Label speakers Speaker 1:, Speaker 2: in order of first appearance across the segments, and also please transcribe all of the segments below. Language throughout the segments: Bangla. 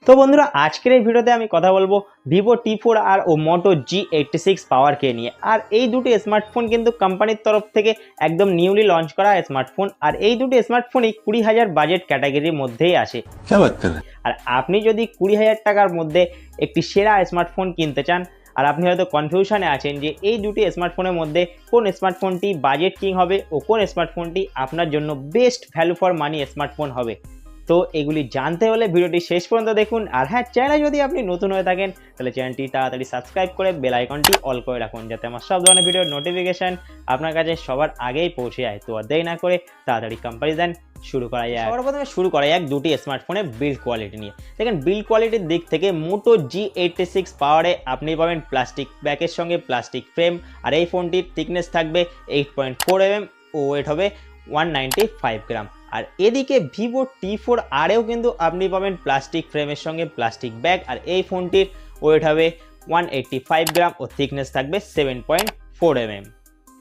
Speaker 1: তো বন্ধুরা আজকের এই ভিডিওতে আমি কথা বলবো ভিভো T4R ও মোটো G86 পাওয়ার কে নিয়ে। আর এই দুটি স্মার্টফোন কিন্তু কোম্পানির তরফ থেকে একদম নিউলি লঞ্চ করা স্মার্টফোন। আর এই দুটি স্মার্টফোনই 20,000 বাজেট ক্যাটাগরির মধ্যেই আসে। আর আপনি যদি 20,000 টাকার মধ্যে একটি সেরা স্মার্টফোন কিনতে চান আর আপনি হয়তো কনফিউশনে আছেন যে এই দুটি স্মার্টফোনের মধ্যে কোন স্মার্টফোনটি বাজেট কিং হবে ও কোন স্মার্টফোনটি আপনার জন্য best value for money smartphone হবে, তো এগুলি জানতে হলে ভিডিওটি শেষ পর্যন্ত দেখুন। আর হ্যাঁ, চ্যানেলে যদি আপনি নতুন হয়ে থাকেন তাহলে চ্যানেলটি তাড়াতাড়ি সাবস্ক্রাইব করে বেল আইকনটি অল করে রাখুন, যাতে আমার সব ধরনের ভিডিওর নোটিফিকেশন আপনার কাছে সবার আগেই পৌঁছে যায়। তো আর দেরি না করে তাড়াতাড়ি কম্প্যারিজন শুরু করা যায়। সবার প্রথমে শুরু করা যাক দুটি স্মার্টফোনের বিল্ড কোয়ালিটি নিয়ে। দেখেন, বিল্ড কোয়ালিটির দিক থেকে মোটো G86 পাওয়ারে আপনি পাবেন প্লাস্টিক ব্যাকের সঙ্গে প্লাস্টিক ফ্রেম। আর এই ফোনটির থিকনেস থাকবে 8.4 mm ও ওয়েট হবে 195 গ্রাম। আর এদিকে ভিভো T4R এও কিন্তু আপনি পাবেন প্লাস্টিক ফ্রেমের সঙ্গে প্লাস্টিক ব্যাগ। আর এই ফোনটির ওয়েট হবে 185 গ্রাম ও থিকনেস থাকবে 7.4 mm।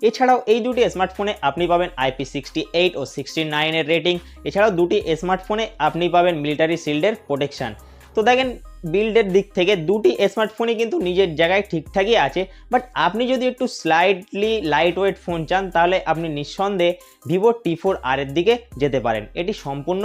Speaker 1: এছাড়াও এই দুটি স্মার্টফোনে আপনি পাবেন IP68 ও 69 এর রেটিং। এছাড়াও দুটি স্মার্টফোনে আপনি পাবেন মিলিটারি শিল্ডের প্রোটেকশন। তো দেখেন, বিল্ডের দিক থেকে দুটি স্মার্টফোনই কিন্তু নিজের জায়গায় ঠিকঠাকই আছে, বাট আপনি যদি একটু স্লাইটলি লাইট ওয়েট ফোন চান তাহলে আপনি নিঃসন্দেহে ভিভো T4R এর দিকে যেতে পারেন। এটি সম্পূর্ণ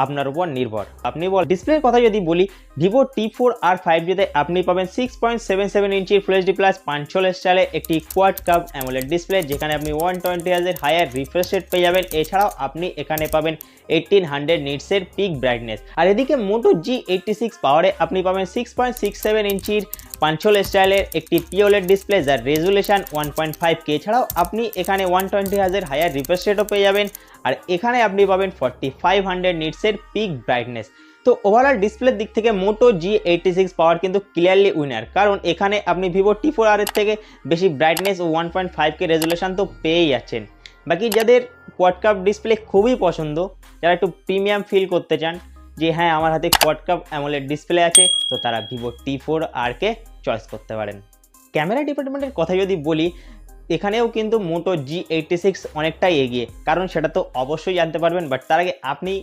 Speaker 1: আপনার উপর নির্ভর। আপনি ডিসপ্লের কথা যদি বলি, ভিভো T4R 5G তে আপনি পাবেন 6.77 ইঞ্চির ফুল এইচডি প্লাস 540 স্টাইলের একটি কোয়াড কার্ভ অ্যামোলেড ডিসপ্লে, যেখানে আপনি 120 হার্জ হায়ার রিফ্রেশ রেট পেয়ে যাবেন। এছাড়াও আপনি এখানে পাবেন 1800 নিটসের পিক ব্রাইটনেস। আর এদিকে মোটো G86 পাওয়ারে আপনি পাবেন 6.67 ইঞ্চির 540 স্টাইলের একটি পিওলেড ডিসপ্লে, যার রেজুলেশন 1.5K। এছাড়াও আপনি এখানে 120 হার্জ হায়ার রিফ্রেশ রেটও পেয়ে যাবেন। আর এখানে আপনি পাবেন 4500 নিটসের পিক ব্রাইটনেস। তো ওভারঅল ডিসপ্লের দিক থেকে মোটো G86 পাওয়ার কিন্তু ক্লিয়ারলি উইনার, কারণ এখানে আপনি ভিভো T4R এর থেকে বেশি ব্রাইটনেস ও 1.5K রেজুলেশন তো পেয়েই যাচ্ছেন। বাকি যাদের কোয়াড কার্ভ ডিসপ্লে খুবই পছন্দ, যারা একটু প্রিমিয়াম ফিল করতে চান যে হ্যাঁ আমার হাতে কোয়াড কার্ভ অ্যামোলেড ডিসপ্লে আছে, তো তারা ভিভো T4R কে চয়েস করতে পারেন। ক্যামেরা ডিপার্টমেন্টের কথা যদি বলি, এখানেও কিন্তু মোটো G86 অনেকটাই এগিয়ে, কারণ সেটা তো অবশ্যই জানতে পারবেন। বাট তার আগে আপনি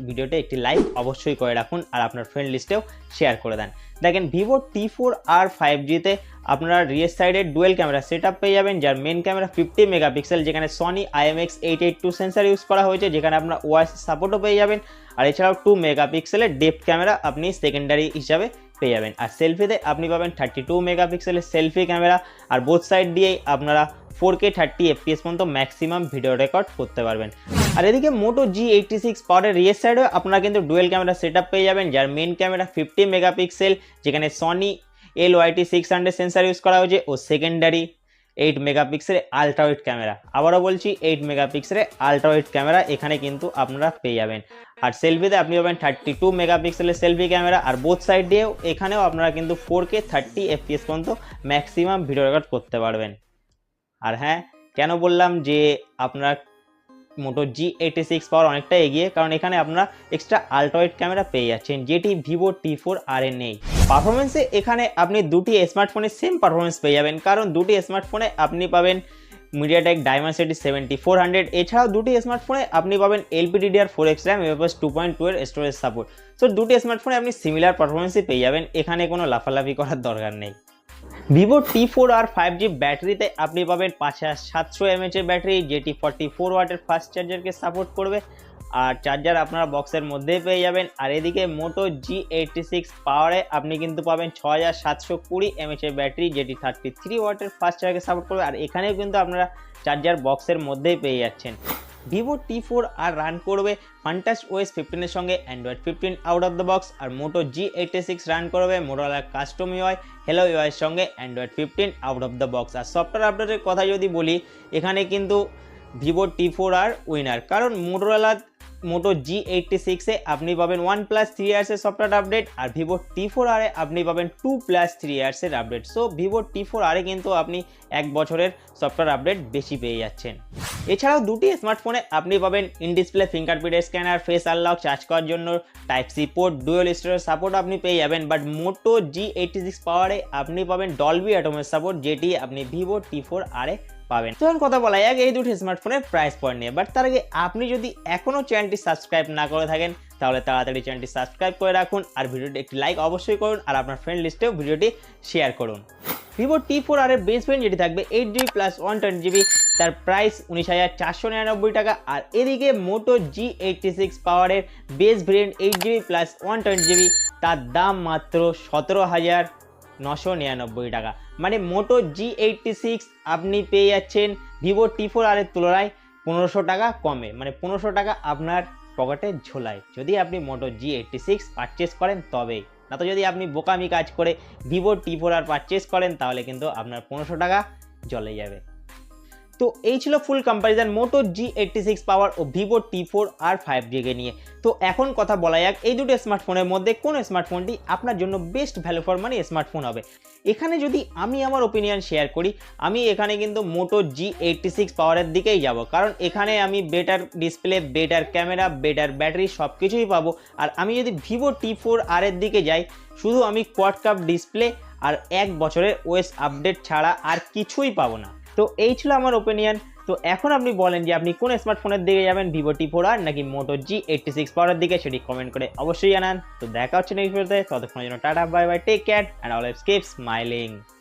Speaker 1: ভিডিওতে একটি লাইক অবশ্যই করে রাখুন আর আপনার ফ্রেন্ড লিস্টেও শেয়ার করে দেন। দেখেন, ভিভো T4R 5G তে আপনারা রিয়ার সাইডে ডুয়েল ক্যামেরা সেটআপ পেয়ে যাবেন, যার মেন ক্যামেরা 50 মেগাপিক্সেল, যেখানে সনি IMX882 সেন্সর ইউজ করা হয়েছে, যেখানে আপনারা ওয়াইস সাপোর্টও পেয়ে যাবেন। আর এছাড়াও 2 মেগাপিক্সেলের ডেপথ ক্যামেরা আপনি সেকেন্ডারি হিসাবে পেয়ে যাবেন। আর সেলফিতে আপনি পাবেন 32 মেগাপিক্সেলের সেলফি ক্যামেরা। আর বোথ সাইড দিয়েই আপনারা 4K 30 FPS পর্যন্ত ম্যাক্সিমাম ভিডিও রেকর্ড করতে পারবেন। আর এদিকে মোটো G86 পাওয়ারের রিয়ার সাইডেও আপনারা কিন্তু ডুয়েল ক্যামেরা সেটআপ পেয়ে যাবেন, যার মেন ক্যামেরা 50 মেগাপিক্সেল, যেখানে সনি LYT600 সেন্সর ইউজ করা হয়েছে ও সেকেন্ডারি 8 মেগাপিক্সেলের আলট্রা ওয়াইড ক্যামেরা। আবারও বলছি, 8 মেগাপিক্সেলের আলট্রা ওয়াইড ক্যামেরা এখানে কিন্তু আপনারা পেয়ে যাবেন। আর সেলফিতে আপনি পাবেন 32 মেগাপিক্সেলের সেলফি ক্যামেরা। আর বোথ সাইড দিয়েও এখানেও আপনারা কিন্তু 4K 30 FPS পর্যন্ত ম্যাক্সিমাম ভিডিও রেকর্ড করতে পারবেন। আর হ্যাঁ, কেন বললাম যে আপনারা মোটো G86 পাওয়ার অনেকটা এগিয়ে, কারণ এখানে আপনারা এক্সট্রা আলট্রা ওয়াইড ক্যামেরা পেয়ে যাচ্ছেন, যেটি ভিভো T4R এ নেই। পারফরমেন্সে এখানে আপনি দুটি স্মার্টফোনে সেম পারফরমেন্স পেয়ে যাবেন, কারণ দুটি স্মার্টফোনে আপনি পাবেন MediaTek Dimensity 7400। এছাড়াও দুটি স্মার্টফোনে আপনি পাবেন LPDDR4X RAM এবং 2.2 এর স্টোরেজ সাপোর্ট। সো দুটি স্মার্টফোনে আপনি সিমিলার পারফরমেন্সই পেয়ে যাবেন, এখানে কোনো লাফালাফি করার দরকার নেই। ভিভো T4R 5G ব্যাটারিতে আপনি পাবেন 5700 mAh এর ব্যাটারি, যেটি 44 ওয়াটের ফাস্ট চার্জারকে সাপোর্ট করবে। আর চার্জার আপনারা বক্সের মধ্যেই পেয়ে যাবেন। আর এদিকে মোটো G86 পাওয়ারে আপনি কিন্তু পাবেন 6720 mAh এর ব্যাটারি, যেটি 33 ওয়াটের ফাস্ট চার্জারকে সাপোর্ট করবে। আর এখানেও কিন্তু আপনারা চার্জার বক্সের মধ্যেই পেয়ে যাচ্ছেন। ভিভো T4R রান করবে ফান্টাস্ট OS 15 এর সঙ্গে Android 15 out of the box. আর মোটো G86 রান করবে Motorola custom UI Hello UI এর সঙ্গে Android 15 out of the box. আর সফটওয়্যার আপডেটের কথা যদি বলি, এখানে কিন্তু ভিভো T4R উইনার, কারণ মোটো G86 এ আপনি পাবেন 1+3 ইয়ার্সের সফটওয়্যার আপডেট, আর ভিভো T4R এ আপনি পাবেন 2+3 ইয়ার্সের আপডেট। সো ভিভো T4R এ কিন্তু আপনি 1 বছরের সফটওয়্যার আপডেট বেশি পেয়ে যাচ্ছেন। এছাড়াও দুটি স্মার্টফোনে আপনি পাবেন in display fingerprint scanner, face unlock, charge করার জন্য Type-C port, dual storage support আপনি পেয়ে যাবেন। বাট মোটো G86 পাওয়ারে আপনি পাবেন ডলবি অ্যাটমস সাপোর্ট, যেটি আপনি ভিভো T4R এ পাবেন। তখন কথা বলা যাক এই দুটি স্মার্টফোনের প্রাইস পয়েন্ট নিয়ে। বাট তার আগে আপনি যদি এখনও চ্যানেলটি সাবস্ক্রাইব না করে থাকেন তাহলে তাড়াতাড়ি চ্যানেলটি সাবস্ক্রাইব করে রাখুন আর ভিডিওটি একটি লাইক অবশ্যই করুন আর আপনার ফ্রেন্ড লিস্টেও ভিডিওটি শেয়ার করুন। ভিভো T4R এর বেস ভেরিয়েন্ট যেটি থাকবে 8GB প্লাস 120GB, তার প্রাইস 19,499 টাকা। আর এদিকে মোটো G86 পাওয়ারের base variant 8GB plus 120GB, তার দাম মাত্র 17,999 টাকা। মানে মোটো G86 আপনি পেয়ে যাচ্ছেন ভিভো T4R এর তুলনায় 1500 টাকা কমে, মানে 1500 টাকা আপনার পকেটে ঝোলায় যদি আপনি মোটো G86 পারচেস করেন তবেই। না তো যদি আপনি বোকামি কাজ করে ভিভো T4R পারচেস করেন তাহলে কিন্তু আপনার 1500 টাকা চলে যাবে। তো এই ছিল ফুল কম্প্যারিজন মোটো G86 পাওয়ার ও ভিভো T4R 5G কে নিয়ে। তো এখন কথা বলা যাক এই দুটো স্মার্টফোনের মধ্যে কোন স্মার্টফোনটি আপনার জন্য best value for money smartphone হবে। এখানে যদি আমি আমার ওপিনিয়ন শেয়ার করি, আমি এখানে কিন্তু মোটো G86 পাওয়ারের দিকেই যাব, কারণ এখানে আমি better display, better camera, better battery সব কিছুই পাবো। আর আমি যদি ভিভো T4R এর দিকে যাই, শুধু আমি কোয়াড কাপ ডিসপ্লে আর 1 বছরের ওএস আপডেট ছাড়া আর কিছুই পাবো না। তো এই ছিল আমার ওপিনিয়ন। তো এখন আপনি বলেন যে আপনি কোন স্মার্টফোনের দিকে যাবেন, ভিভো T4R নাকি মোটো G86 পাওয়ারের দিকে, সেটি কমেন্ট করে অবশ্যই জানান। তো দেখা হচ্ছে নেক্সট ভিডিওতে, ততক্ষণের জন্য tata, bye bye, take care and always keep smiling.